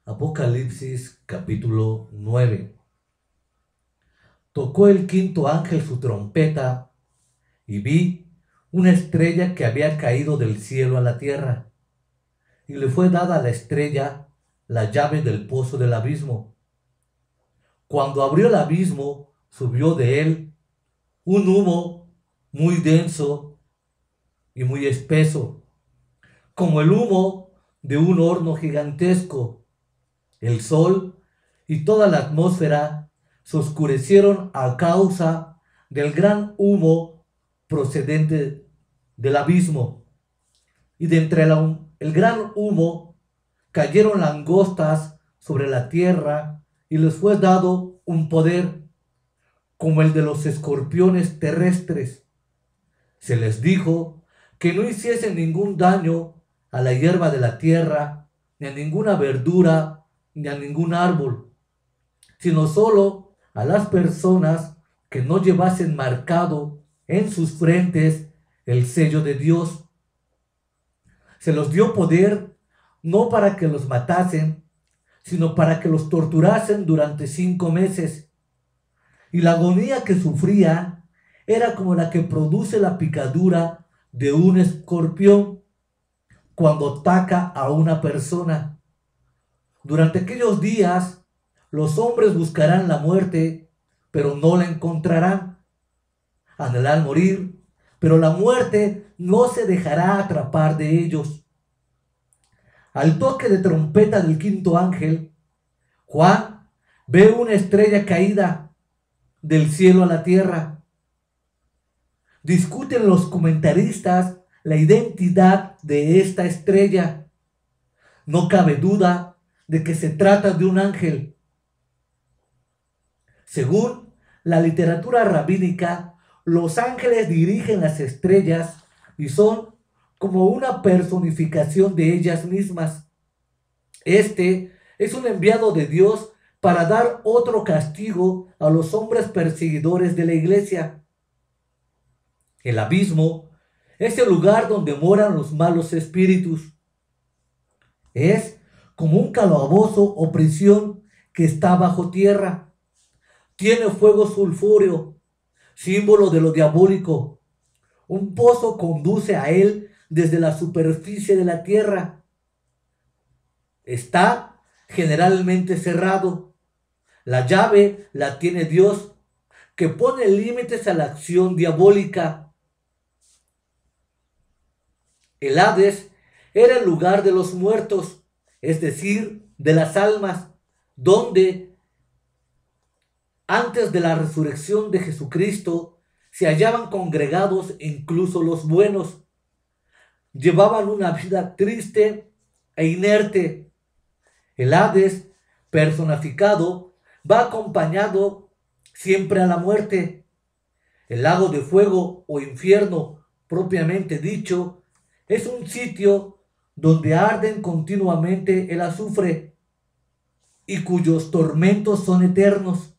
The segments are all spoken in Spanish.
Apocalipsis capítulo 9. Tocó el quinto ángel su trompeta y vi una estrella que había caído del cielo a la tierra, y le fue dada a la estrella la llave del pozo del abismo. Cuando abrió el abismo, subió de él un humo muy denso y muy espeso, como el humo de un horno gigantesco. El sol y toda la atmósfera se oscurecieron a causa del gran humo procedente del abismo. Y de entre el gran humo cayeron langostas sobre la tierra y les fue dado un poder como el de los escorpiones terrestres. Se les dijo que no hiciesen ningún daño a la hierba de la tierra, ni a ninguna verdura, ni a ningún árbol, sino solo a las personas que no llevasen marcado en sus frentes el sello de Dios. Se los dio poder no para que los matasen, sino para que los torturasen durante 5 meses. Y la agonía que sufrían era como la que produce la picadura de un escorpión cuando ataca a una persona. Durante aquellos días, los hombres buscarán la muerte, pero no la encontrarán. Anhelarán morir, pero la muerte no se dejará atrapar de ellos. Al toque de trompeta del quinto ángel, Juan ve una estrella caída del cielo a la tierra. Discuten los comentaristas la identidad de esta estrella. No cabe duda de que se trata de un ángel. Según la literatura rabínica, los ángeles dirigen las estrellas y son como una personificación de ellas mismas. Este es un enviado de Dios para dar otro castigo a los hombres perseguidores de la iglesia. El abismo es el lugar donde moran los malos espíritus. Es como un calabozo o prisión que está bajo tierra. Tiene fuego sulfúreo, símbolo de lo diabólico. Un pozo conduce a él desde la superficie de la tierra. Está generalmente cerrado. La llave la tiene Dios, que pone límites a la acción diabólica. El Hades era el lugar de los muertos, es decir, de las almas, donde antes de la resurrección de Jesucristo se hallaban congregados incluso los buenos. Llevaban una vida triste e inerte. El Hades personificado va acompañado siempre a la muerte. El lago de fuego o infierno, propiamente dicho, es un sitio donde arden continuamente el azufre y cuyos tormentos son eternos.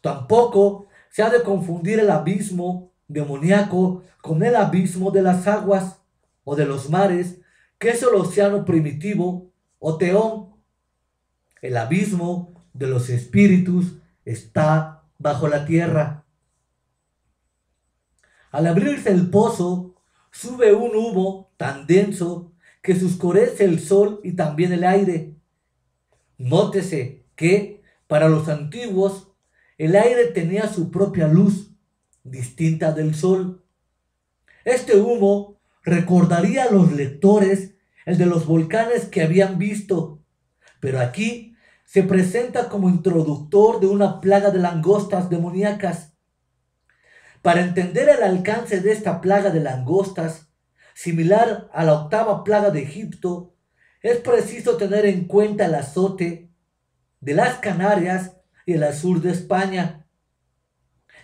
Tampoco se ha de confundir el abismo demoníaco con el abismo de las aguas o de los mares, que es el océano primitivo o Teón. El abismo de los espíritus está bajo la tierra. Al abrirse el pozo, sube un humo tan denso que se oscurece el sol y también el aire. Nótese que, para los antiguos, el aire tenía su propia luz, distinta del sol. Este humo recordaría a los lectores el de los volcanes que habían visto, pero aquí se presenta como introductor de una plaga de langostas demoníacas. Para entender el alcance de esta plaga de langostas, similar a la octava plaga de Egipto, es preciso tener en cuenta el azote de las Canarias y el sur de España.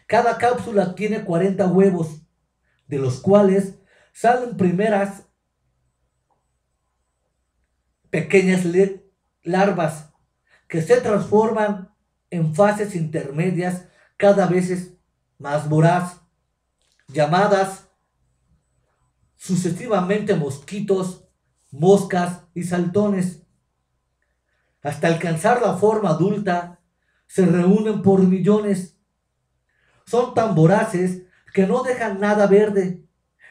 Cada cápsula tiene 40 huevos, de los cuales salen primeras pequeñas larvas que se transforman en fases intermedias cada vez más voraz, llamadas sucesivamente mosquitos, moscas y saltones. hasta alcanzar la forma adulta, se reúnen por millones. Son tan voraces que no dejan nada verde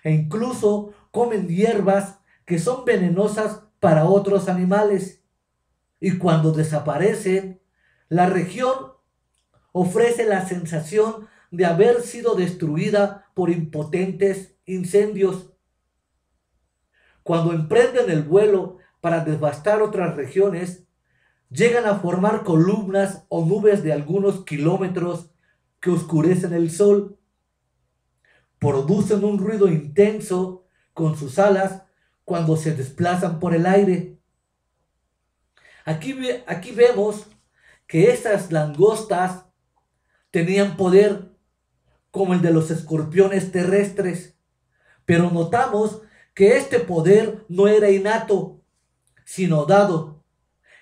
e incluso comen hierbas que son venenosas para otros animales. Y cuando desaparecen, la región ofrece la sensación de haber sido destruida por impotentes incendios. Cuando emprenden el vuelo para devastar otras regiones, llegan a formar columnas o nubes de algunos kilómetros que oscurecen el sol. Producen un ruido intenso con sus alas cuando se desplazan por el aire. Aquí vemos que estas langostas tenían poder como el de los escorpiones terrestres, pero notamos que este poder no era innato, sino dado.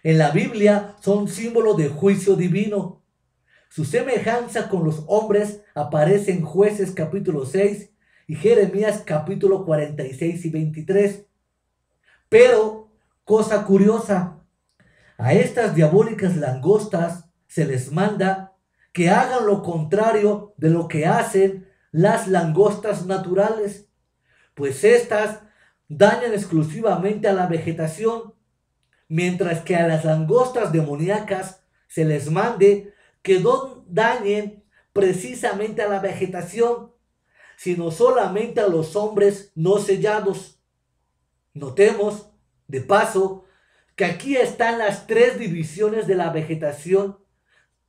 En la Biblia son símbolo de juicio divino. Su semejanza con los hombres aparece en Jueces capítulo 6 y Jeremías capítulo 46 y 23. Pero, cosa curiosa, a estas diabólicas langostas se les manda que hagan lo contrario de lo que hacen las langostas naturales, pues estas dañan exclusivamente a la vegetación, mientras que a las langostas demoníacas se les mande que no dañen precisamente a la vegetación, sino solamente a los hombres no sellados. Notemos, de paso, que aquí están las tres divisiones de la vegetación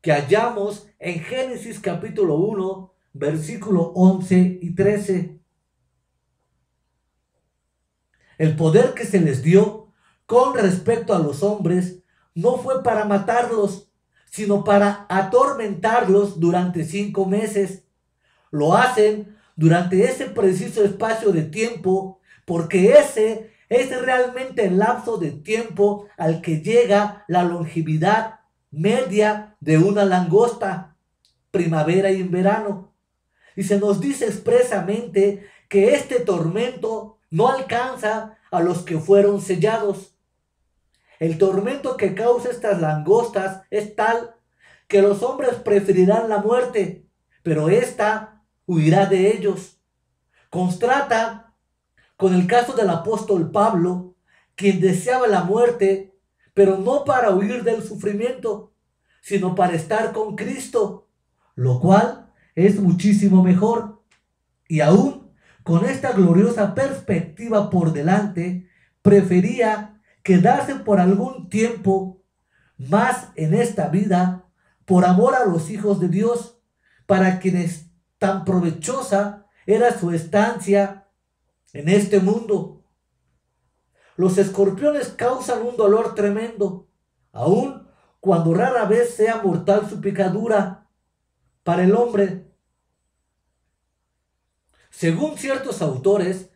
que hallamos en Génesis capítulo 1, versículo 11 y 13. El poder que se les dio con respecto a los hombres no fue para matarlos, sino para atormentarlos durante 5 meses. Lo hacen durante ese preciso espacio de tiempo, porque ese es realmente el lapso de tiempo al que llega la longevidad media de una langosta, primavera y en verano. Y se nos dice expresamente que este tormento no alcanza a los que fueron sellados. El tormento que causa estas langostas es tal que los hombres preferirán la muerte, pero ésta huirá de ellos. Contrasta con el caso del apóstol Pablo, quien deseaba la muerte, pero no para huir del sufrimiento, sino para estar con Cristo, lo cual es muchísimo mejor. Y aún con esta gloriosa perspectiva por delante, prefería quedarse por algún tiempo más en esta vida, por amor a los hijos de Dios, para quienes tan provechosa era su estancia en este mundo. Los escorpiones causan un dolor tremendo, aun cuando rara vez sea mortal su picadura para el hombre. Según ciertos autores,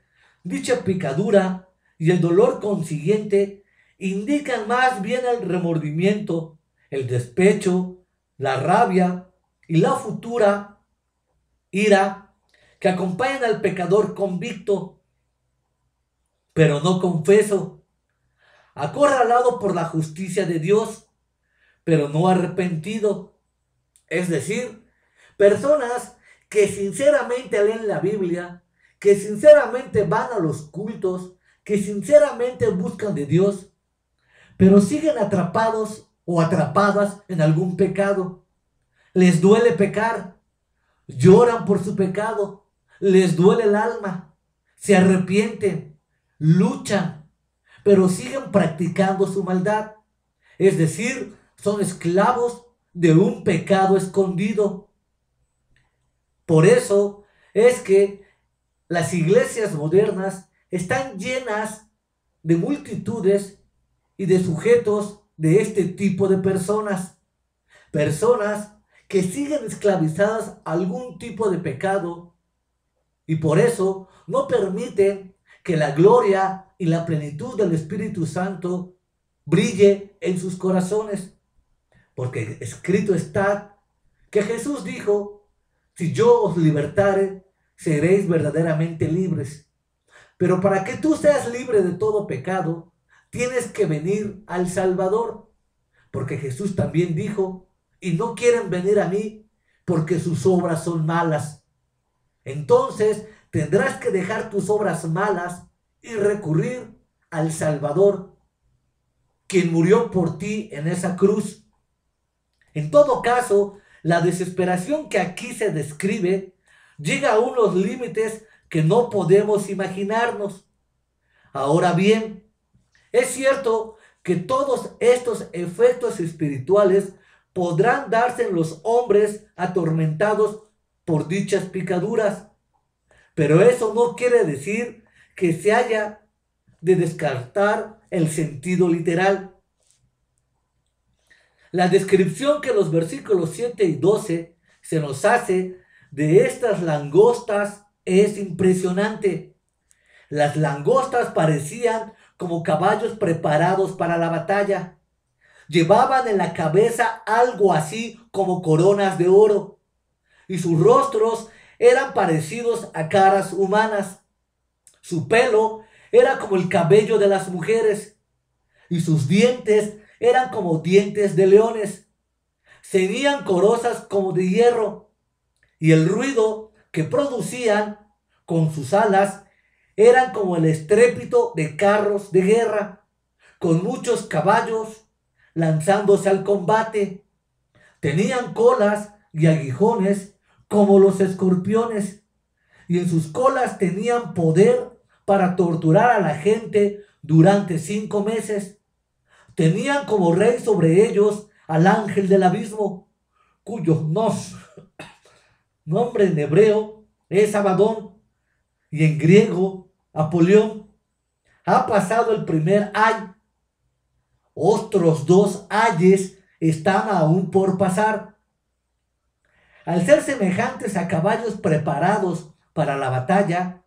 dicha picadura y el dolor consiguiente indican más bien el remordimiento, el despecho, la rabia y la futura ira que acompañan al pecador convicto, pero no confeso, acorralado por la justicia de Dios, pero no arrepentido. Es decir, personas que sinceramente leen la Biblia, que sinceramente van a los cultos, que sinceramente buscan de Dios, pero siguen atrapados o atrapadas en algún pecado. Les duele pecar, lloran por su pecado, les duele el alma, se arrepienten, luchan, pero siguen practicando su maldad. Es decir, son esclavos de un pecado escondido. Por eso es que las iglesias modernas están llenas de multitudes y de sujetos de este tipo de personas. Personas que siguen esclavizadas a algún tipo de pecado y por eso no permiten que la gloria y la plenitud del Espíritu Santo brille en sus corazones. Porque escrito está que Jesús dijo: si yo os libertare, seréis verdaderamente libres. Pero para que tú seas libre de todo pecado, tienes que venir al Salvador. porque Jesús también dijo, y no quieren venir a mí porque sus obras son malas. Entonces tendrás que dejar tus obras malas y recurrir al Salvador, quien murió por ti en esa cruz. En todo caso, la desesperación que aquí se describe llega a unos límites que no podemos imaginarnos. Ahora bien, es cierto que todos estos efectos espirituales podrán darse en los hombres atormentados por dichas picaduras, pero eso no quiere decir que se haya de descartar el sentido literal. La descripción que los versículos 7 y 12 se nos hace de estas langostas es impresionante. Las langostas parecían como caballos preparados para la batalla. Llevaban en la cabeza algo así como coronas de oro, y sus rostros eran parecidos a caras humanas. Su pelo era como el cabello de las mujeres, y sus dientes eran como dientes de leones. Tenían corozas como de hierro, y el ruido que producían con sus alas eran como el estrépito de carros de guerra, con muchos caballos lanzándose al combate. Tenían colas y aguijones como los escorpiones, y en sus colas tenían poder para torturar a la gente durante 5 meses. Tenían como rey sobre ellos al ángel del abismo, cuyo nombre en hebreo es Abadón y en griego Apolión. Ha pasado el primer ay. Otros 2 ayes están aún por pasar. Al ser semejantes a caballos preparados para la batalla,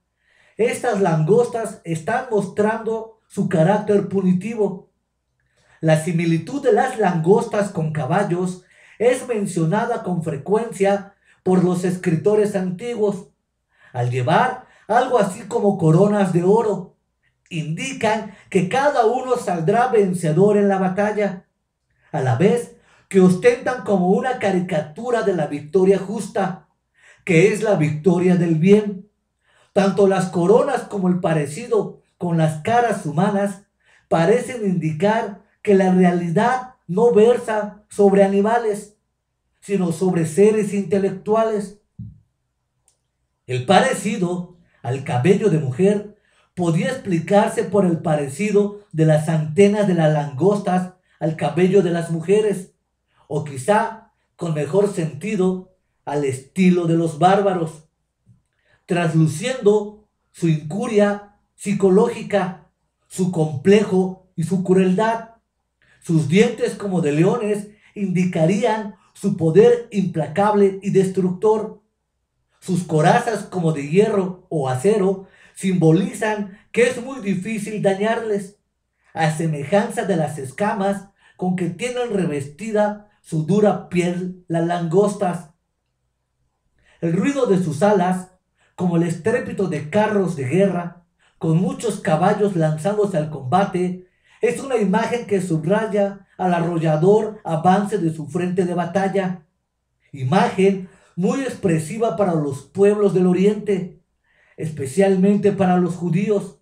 estas langostas están mostrando su carácter punitivo. La similitud de las langostas con caballos es mencionada con frecuencia por los escritores antiguos. Al llevar algo así como coronas de oro, indican que cada uno saldrá vencedor en la batalla, a la vez que ostentan como una caricatura de la victoria justa, que es la victoria del bien. Tanto las coronas como el parecido con las caras humanas parecen indicar que la realidad no versa sobre animales, sino sobre seres intelectuales. El parecido al cabello de mujer podía explicarse por el parecido de las antenas de las langostas al cabello de las mujeres, o quizá, con mejor sentido, al estilo de los bárbaros, trasluciendo su incuria psicológica, su complejo y su crueldad. Sus dientes como de leones indicarían su poder implacable y destructor. Sus corazas como de hierro o acero simbolizan que es muy difícil dañarles, a semejanza de las escamas con que tienen revestida su dura piel las langostas. El ruido de sus alas, como el estrépito de carros de guerra, con muchos caballos lanzándose al combate, es una imagen que subraya al arrollador avance de su frente de batalla. Imagen muy expresiva para los pueblos del Oriente, especialmente para los judíos,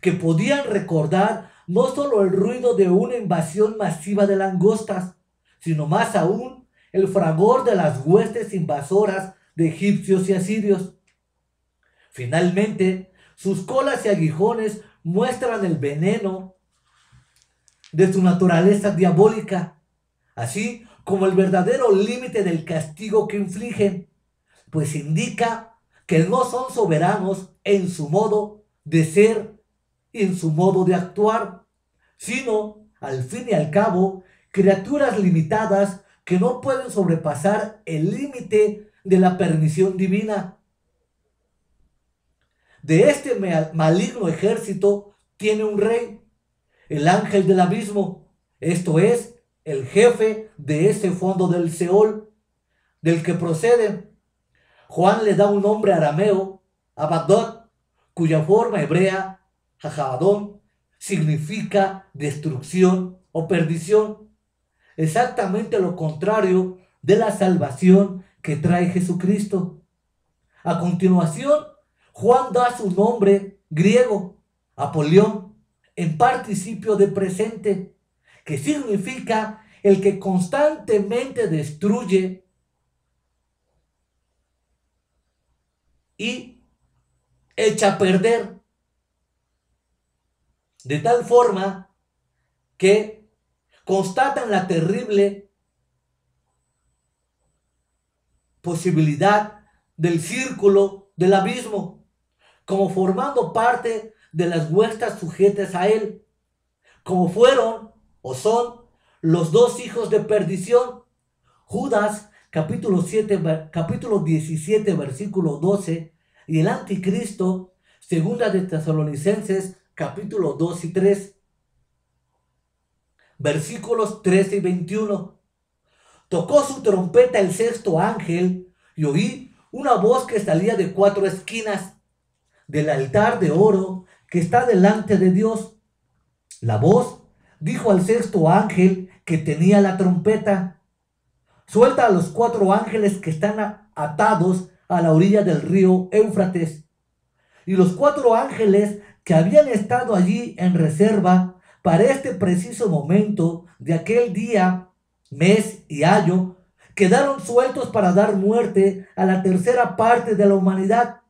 que podían recordar no solo el ruido de una invasión masiva de langostas, sino más aún el fragor de las huestes invasoras de egipcios y asirios. Finalmente, sus colas y aguijones muestran el veneno de su naturaleza diabólica, así como el verdadero límite del castigo que infligen, pues indica que no son soberanos en su modo de ser y en su modo de actuar, sino, al fin y al cabo, criaturas limitadas que no pueden sobrepasar el límite de la permisión divina. De este maligno ejército tiene un rey, el ángel del abismo, esto es, el jefe de ese fondo del Seol, del que procede. Juan le da un nombre arameo, Abaddon, cuya forma hebrea, Jajabadón, significa destrucción o perdición. exactamente lo contrario de la salvación que trae Jesucristo. A continuación, Juan da su nombre griego, Apolión, en participio de presente, que significa el que constantemente destruye y echa a perder, de tal forma que constatan la terrible posibilidad del círculo del abismo, como formando parte de las huestes sujetas a él, como fueron o son los dos hijos de perdición, Judas capítulo 17 versículo 12, y el anticristo, segunda de Tesalonicenses capítulo 2 y 3, versículos 13 y 21. Tocó su trompeta el sexto ángel y oí una voz que salía de 4 esquinas del altar de oro que está delante de Dios. La voz dijo al sexto ángel que tenía la trompeta: suelta a los 4 ángeles que están atados a la orilla del río Éufrates. Y los 4 ángeles que habían estado allí en reserva para este preciso momento de aquel día, mes y año, quedaron sueltos para dar muerte a la tercera parte de la humanidad.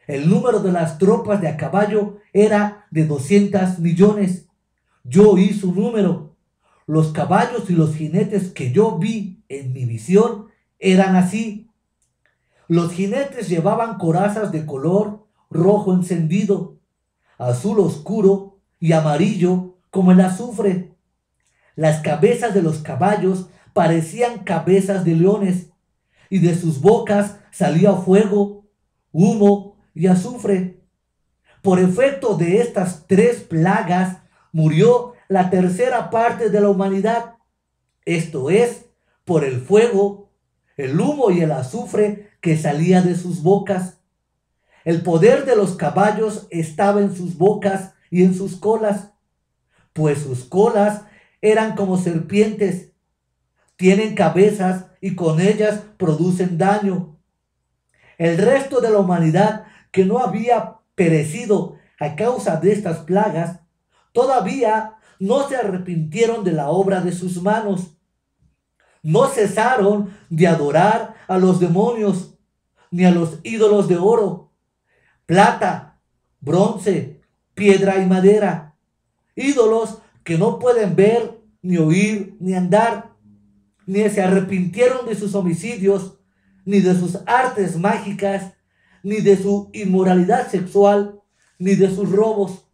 El número de las tropas de a caballo era de 200 millones. Yo oí su número. Los caballos y los jinetes que yo vi en mi visión eran así. Los jinetes llevaban corazas de color rojo encendido, azul oscuro y amarillo como el azufre. Las cabezas de los caballos parecían cabezas de leones, y de sus bocas salía fuego, humo y azufre. Por efecto de estas 3 plagas murió la tercera parte de la humanidad, esto es, por el fuego, el humo y el azufre que salía de sus bocas. El poder de los caballos estaba en sus bocas y en sus colas, pues sus colas eran como serpientes, tienen cabezas y con ellas producen daño. El resto de la humanidad que no había perecido a causa de estas plagas, todavía no se arrepintieron de la obra de sus manos. No cesaron de adorar a los demonios, ni a los ídolos de oro, plata, bronce, piedra y madera, ídolos que no pueden ver, ni oír, ni andar, ni se arrepintieron de sus homicidios, ni de sus artes mágicas, ni de su inmoralidad sexual, ni de sus robos.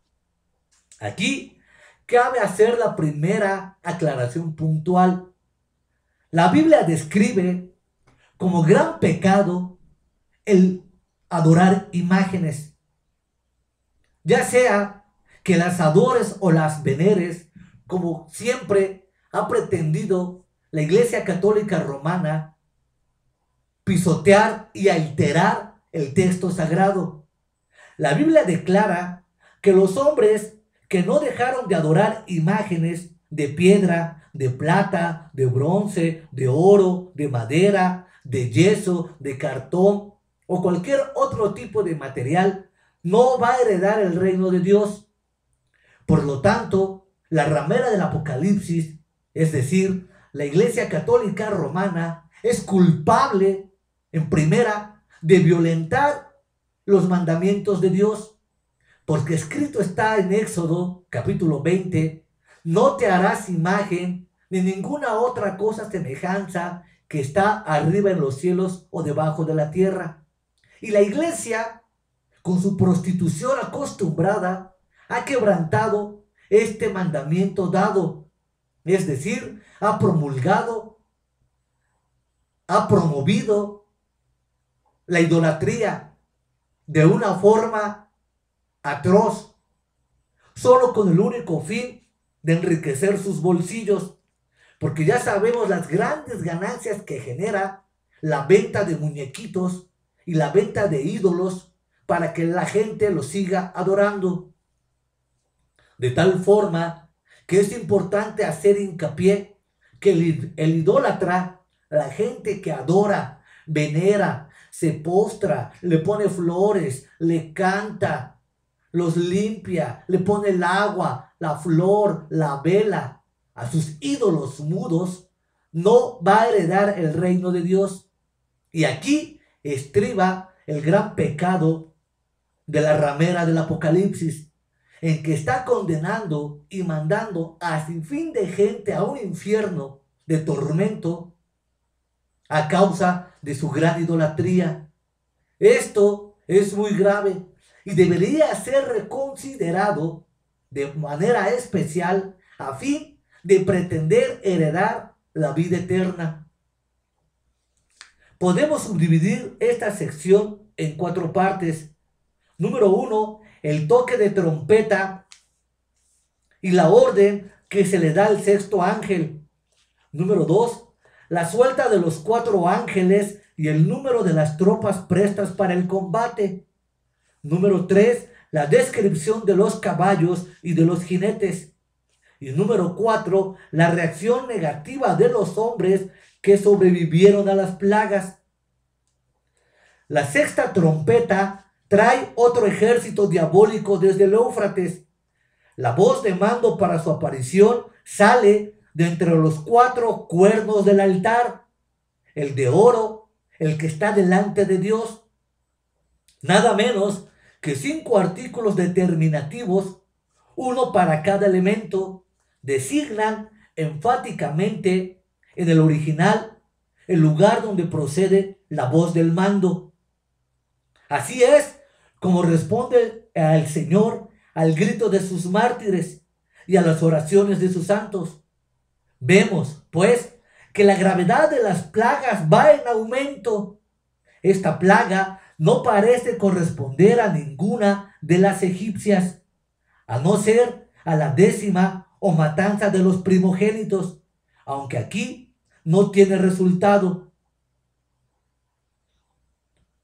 Aquí cabe hacer la primera aclaración puntual. La Biblia describe como gran pecado el adorar imágenes, ya sea que las adores o las veneres, como siempre ha pretendido la Iglesia Católica Romana, pisotear y alterar el texto sagrado. La Biblia declara que los hombres que no dejaron de adorar imágenes de piedra, de plata, de bronce, de oro, de madera, de yeso, de cartón o cualquier otro tipo de material, no va a heredar el reino de Dios. Por lo tanto, la ramera del Apocalipsis, es decir, la Iglesia Católica Romana, es culpable, en primera, de violentar los mandamientos de Dios, porque escrito está en Éxodo capítulo 20, no te harás imagen ni ninguna otra cosa semejanza que está arriba en los cielos o debajo de la tierra. Y la Iglesia, con su prostitución acostumbrada, ha quebrantado este mandamiento dado, es decir, ha promulgado, ha promovido la idolatría de una forma atroz, solo con el único fin de enriquecer sus bolsillos, porque ya sabemos las grandes ganancias que genera la venta de muñequitos y la venta de ídolos para que la gente los siga adorando. De tal forma que es importante hacer hincapié que el idólatra, la gente que adora, venera, se postra, le pone flores, le canta, los limpia, le pone el agua, la flor, la vela a sus ídolos mudos, no va a heredar el reino de Dios. Y aquí estriba el gran pecado de la ramera del Apocalipsis, en que está condenando y mandando a sin fin de gente a un infierno de tormento a causa de su gran idolatría. Esto es muy grave y debería ser reconsiderado de manera especial a fin de pretender heredar la vida eterna. Podemos subdividir esta sección en 4 partes. Número 1, el toque de trompeta y la orden que se le da al 6º ángel. Número 2, la suelta de los 4 ángeles y el número de las tropas prestas para el combate. Número 3, la descripción de los caballos y de los jinetes. Y número 4, la reacción negativa de los hombres que sobrevivieron a las plagas. La 6ª trompeta trae otro ejército diabólico desde el Éufrates. La voz de mando para su aparición sale de entre los 4 cuernos del altar, el de oro, el que está delante de Dios. Nada menos que 5 artículos determinativos, uno para cada elemento, designan enfáticamente en el original el lugar donde procede la voz del mando. Así es como responde al Señor al grito de sus mártires y a las oraciones de sus santos. Vemos, pues, que la gravedad de las plagas va en aumento. Esta plaga no parece corresponder a ninguna de las egipcias, a no ser a la 10ª o matanza de los primogénitos, aunque aquí no tiene resultado.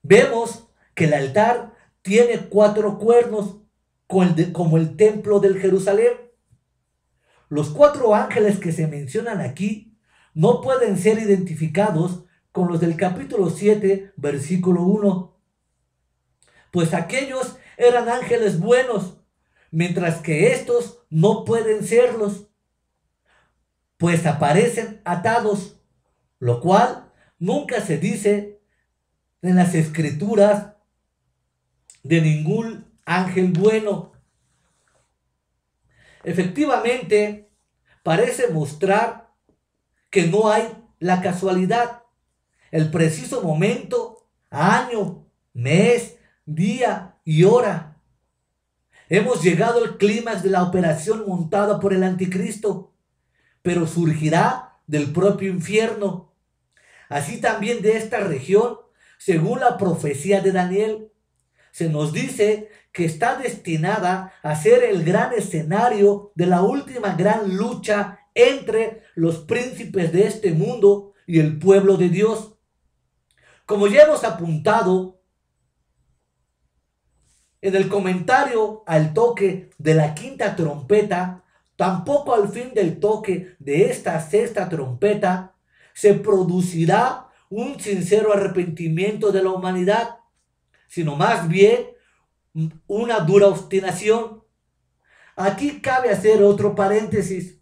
Vemos que el altar tiene 4 cuernos, como el templo del Jerusalén. Los 4 ángeles que se mencionan aquí no pueden ser identificados con los del capítulo 7, versículo 1, pues aquellos eran ángeles buenos, mientras que estos no pueden serlos, pues aparecen atados, lo cual nunca se dice en las escrituras de ningún ángel bueno. Efectivamente, parece mostrar que no hay la casualidad, el preciso momento, año, mes, día y hora. Hemos llegado al clímax de la operación montada por el anticristo, pero surgirá del propio infierno. Así también de esta región, según la profecía de Daniel, se nos dice que está destinada a ser el gran escenario de la última gran lucha entre los príncipes de este mundo y el pueblo de Dios. Como ya hemos apuntado en el comentario al toque de la 5ª trompeta, tampoco al fin del toque de esta 6ª trompeta se producirá un sincero arrepentimiento de la humanidad, sino más bien una dura obstinación. Aquí cabe hacer otro paréntesis.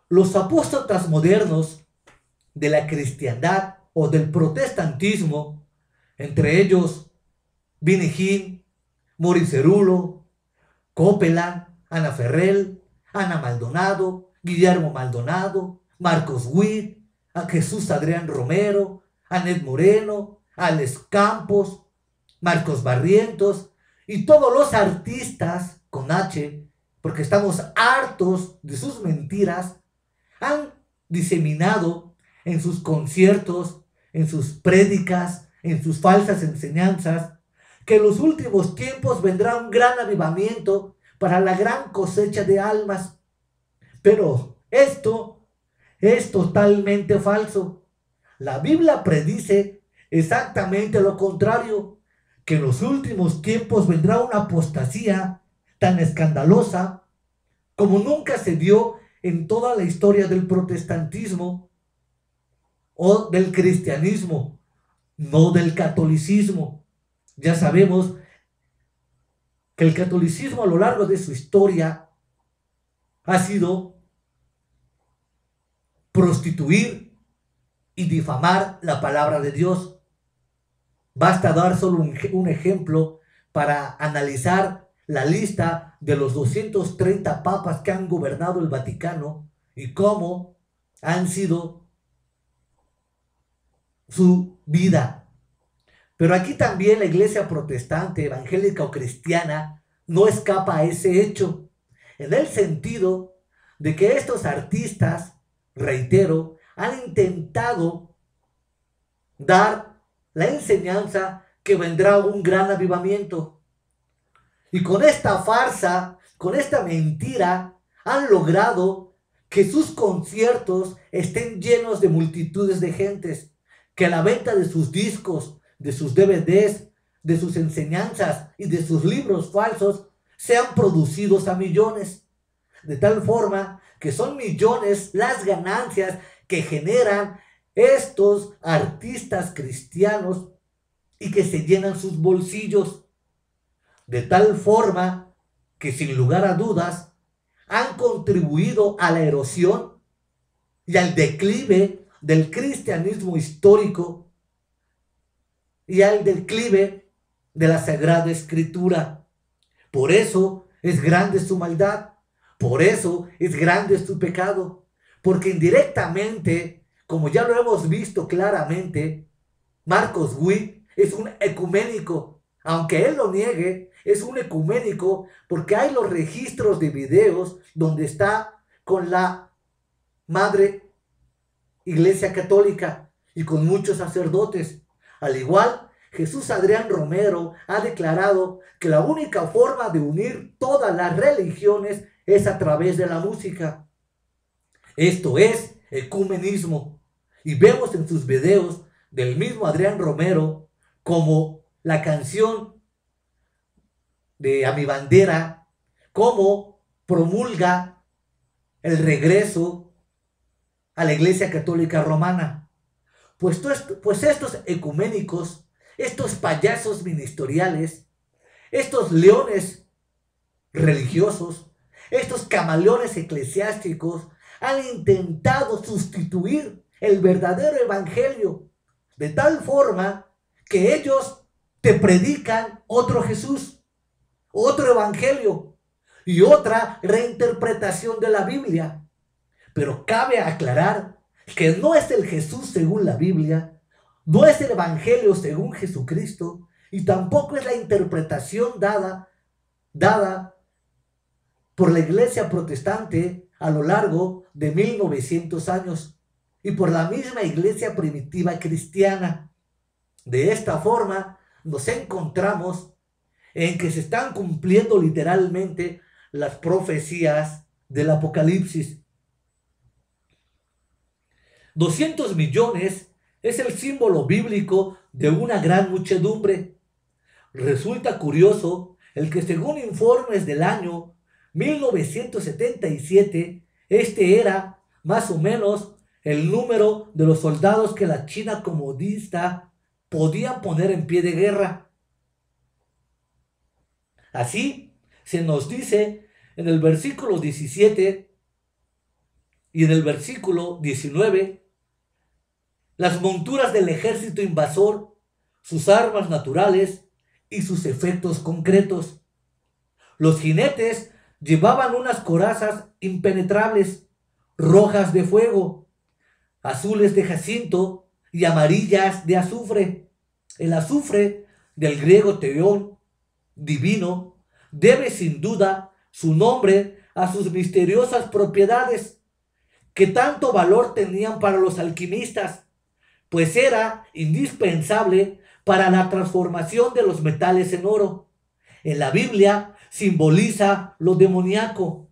Los apóstatas modernos de la cristiandad o del protestantismo, entre ellos Benny Hinn, Maurice Cerullo, Copeland, Ana Ferrell, Ana Maldonado, Guillermo Maldonado, Marcos Witt, a Jesús Adrián Romero, Anet Moreno, Alex Campos, Marcos Barrientos y todos los artistas con H, porque estamos hartos de sus mentiras, han diseminado en sus conciertos, en sus prédicas, en sus falsas enseñanzas, que en los últimos tiempos vendrá un gran avivamiento para la gran cosecha de almas. Pero esto es totalmente falso. La Biblia predice exactamente lo contrario, que en los últimos tiempos vendrá una apostasía tan escandalosa como nunca se dio en toda la historia del protestantismo o del cristianismo, no del catolicismo. Ya sabemos que el catolicismo a lo largo de su historia ha sido prostituir y difamar la palabra de Dios. Basta dar solo un ejemplo para analizar la lista de los 230 papas que han gobernado el Vaticano y cómo han sido su vida. Pero aquí también la iglesia protestante, evangélica o cristiana no escapa a ese hecho, en el sentido de que estos artistas, reitero, han intentado dar la enseñanza que vendrá un gran avivamiento. Y con esta farsa, con esta mentira, han logrado que sus conciertos estén llenos de multitudes de gentes, que la venta de sus discos, de sus DVDs, de sus enseñanzas y de sus libros falsos sean producidos a millones. De tal forma que son millones las ganancias que generan estos artistas cristianos y que se llenan sus bolsillos. De tal forma que sin lugar a dudas han contribuido a la erosión y al declive del cristianismo histórico y al declive de la Sagrada Escritura. Por eso es grande su maldad, por eso es grande su pecado, porque indirectamente, como ya lo hemos visto claramente, Marcos Witt es un ecuménico, aunque él lo niegue, es un ecuménico porque hay los registros de videos donde está con la Madre Iglesia Católica y con muchos sacerdotes. Al igual, Jesús Adrián Romero ha declarado que la única forma de unir todas las religiones es a través de la música. Esto es ecumenismo. Y vemos en sus videos del mismo Adrián Romero como la canción de A mi bandera, cómo promulga el regreso a la Iglesia Católica Romana. Pues estos ecuménicos, estos payasos ministeriales, estos leones religiosos, estos camaleones eclesiásticos han intentado sustituir el verdadero evangelio de tal forma que ellos te predican otro Jesús, otro evangelio y otra reinterpretación de la Biblia. Pero cabe aclarar que no es el Jesús según la Biblia, no es el evangelio según Jesucristo y tampoco es la interpretación dada por la iglesia protestante a lo largo de 1900 años y por la misma iglesia primitiva cristiana. De esta forma nos encontramos en que se están cumpliendo literalmente las profecías del Apocalipsis. 200 millones es el símbolo bíblico de una gran muchedumbre. Resulta curioso el que según informes del año 1977, este era más o menos el número de los soldados que la China comunista podía poner en pie de guerra. Así se nos dice en el versículo 17 y en el versículo 19, las monturas del ejército invasor, sus armas naturales y sus efectos concretos. Los jinetes llevaban unas corazas impenetrables, rojas de fuego, azules de jacinto y amarillas de azufre. El azufre, del griego teón, divino, debe sin duda su nombre a sus misteriosas propiedades, que tanto valor tenían para los alquimistas, pues era indispensable para la transformación de los metales en oro. En la Biblia simboliza lo demoníaco.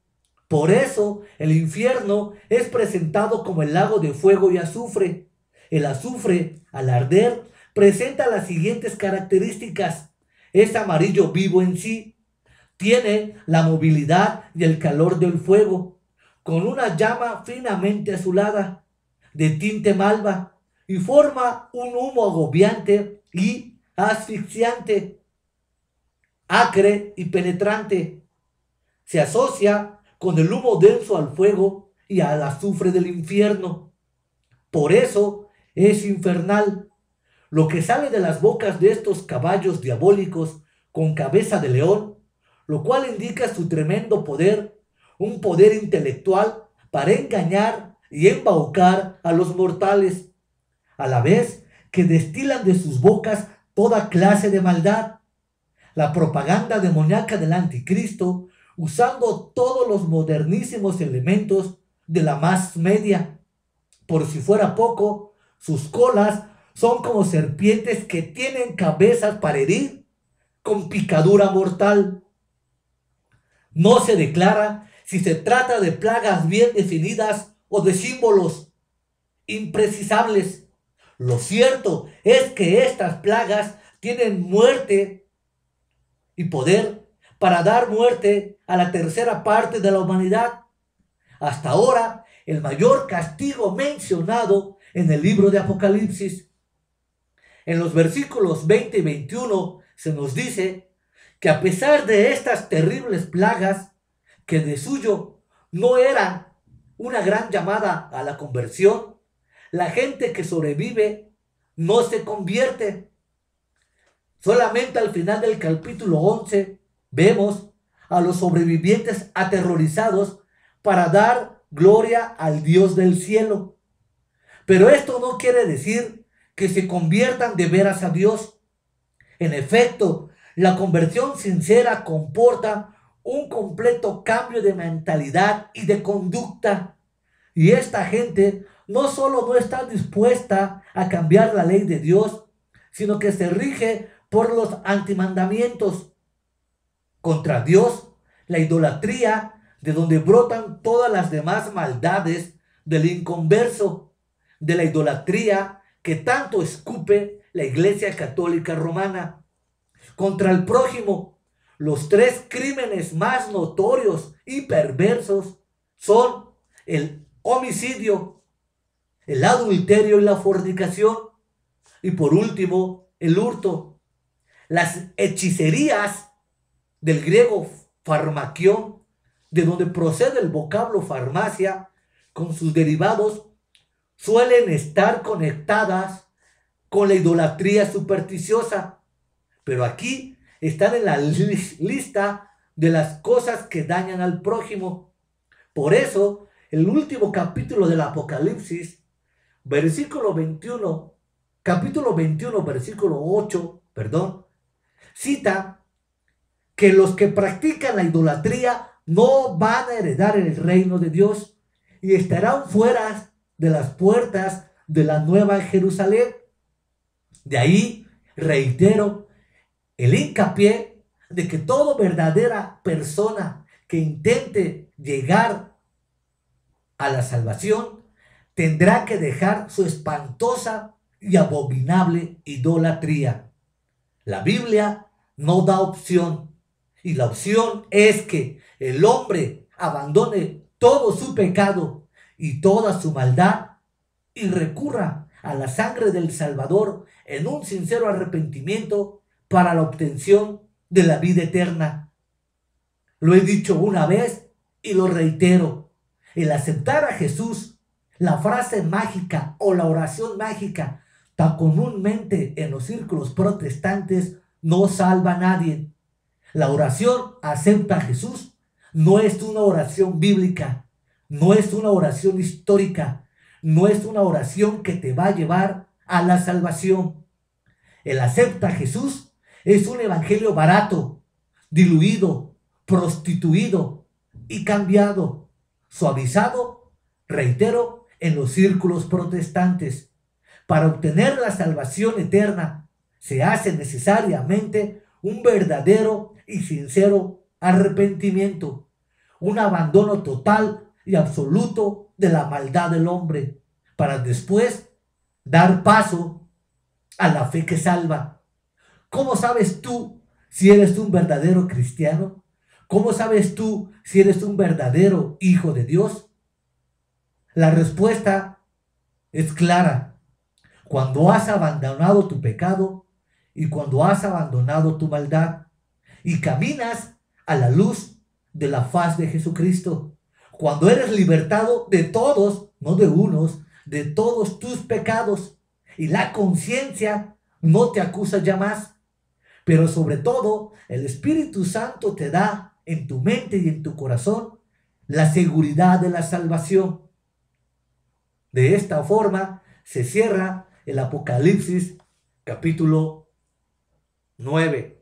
Por eso el infierno es presentado como el lago de fuego y azufre. El azufre, al arder, presenta las siguientes características. Es amarillo vivo en sí. Tiene la movilidad y el calor del fuego. con una llama finamente azulada, de tinte malva, y forma un humo agobiante y asfixiante, acre y penetrante. Se asocia con el humo denso al fuego y al azufre del infierno. Por eso es infernal. Lo que sale de las bocas de estos caballos diabólicos con cabeza de león, lo cual indica su tremendo poder, un poder intelectual para engañar y embaucar a los mortales, a la vez que destilan de sus bocas toda clase de maldad, la propaganda demoníaca del anticristo, usando todos los modernísimos elementos de la más media. Por si fuera poco, sus colas son como serpientes que tienen cabezas para herir con picadura mortal. No se declara si se trata de plagas bien definidas o de símbolos imprecisables. Lo cierto es que estas plagas tienen muerte y poder para dar muerte a la tercera parte de la humanidad. Hasta ahora, el mayor castigo mencionado en el libro de Apocalipsis. En los versículos 20 y 21 se nos dice que a pesar de estas terribles plagas, que de suyo no eran una gran llamada a la conversión, la gente que sobrevive no se convierte. Solamente al final del capítulo 11 vemos a los sobrevivientes aterrorizados para dar gloria al Dios del cielo. Pero esto no quiere decir que se conviertan de veras a Dios. En efecto, la conversión sincera comporta un completo cambio de mentalidad y de conducta. Y esta gente no solo no está dispuesta a cambiar la ley de Dios, sino que se rige por los antimandamientos. Contra Dios, la idolatría, de donde brotan todas las demás maldades del inconverso, de la idolatría que tanto escupe la Iglesia Católica Romana. Contra el prójimo, los tres crímenes más notorios y perversos son el homicidio, el adulterio y la fornicación, y por último, el hurto. Las hechicerías, del griego farmaquión, de donde procede el vocablo farmacia, con sus derivados, suelen estar conectadas con la idolatría supersticiosa, pero aquí están en la lista de las cosas que dañan al prójimo. Por eso, el último capítulo del Apocalipsis, versículo 21, capítulo 21, versículo 8, cita que los que practican la idolatría no van a heredar el reino de Dios y estarán fuera de las puertas de la Nueva Jerusalén. De ahí, reitero, el hincapié de que toda verdadera persona que intente llegar a la salvación tendrá que dejar su espantosa y abominable idolatría. La Biblia no da opción, y la opción es que el hombre abandone todo su pecado y toda su maldad y recurra a la sangre del Salvador en un sincero arrepentimiento para la obtención de la vida eterna. Lo he dicho una vez y lo reitero: el aceptar a Jesús, la frase mágica o la oración mágica tan comúnmente en los círculos protestantes, no salva a nadie. La oración acepta a Jesús no es una oración bíblica, no es una oración histórica, no es una oración que te va a llevar a la salvación. El acepta a Jesús es un evangelio barato, diluido, prostituido y cambiado, suavizado, reitero, en los círculos protestantes. Para obtener la salvación eterna se hace necesariamente un verdadero y sincero arrepentimiento, un abandono total y absoluto de la maldad del hombre, para después dar paso a la fe que salva. ¿Cómo sabes tú si eres un verdadero cristiano? ¿Cómo sabes tú si eres un verdadero hijo de Dios? La respuesta es clara. Cuando has abandonado tu pecado y cuando has abandonado tu maldad y caminas a la luz de la faz de Jesucristo. Cuando eres libertado de todos, no de unos, de todos tus pecados y la conciencia no te acusa ya más. Pero sobre todo, el Espíritu Santo te da en tu mente y en tu corazón la seguridad de la salvación. De esta forma se cierra el Apocalipsis capítulo 9.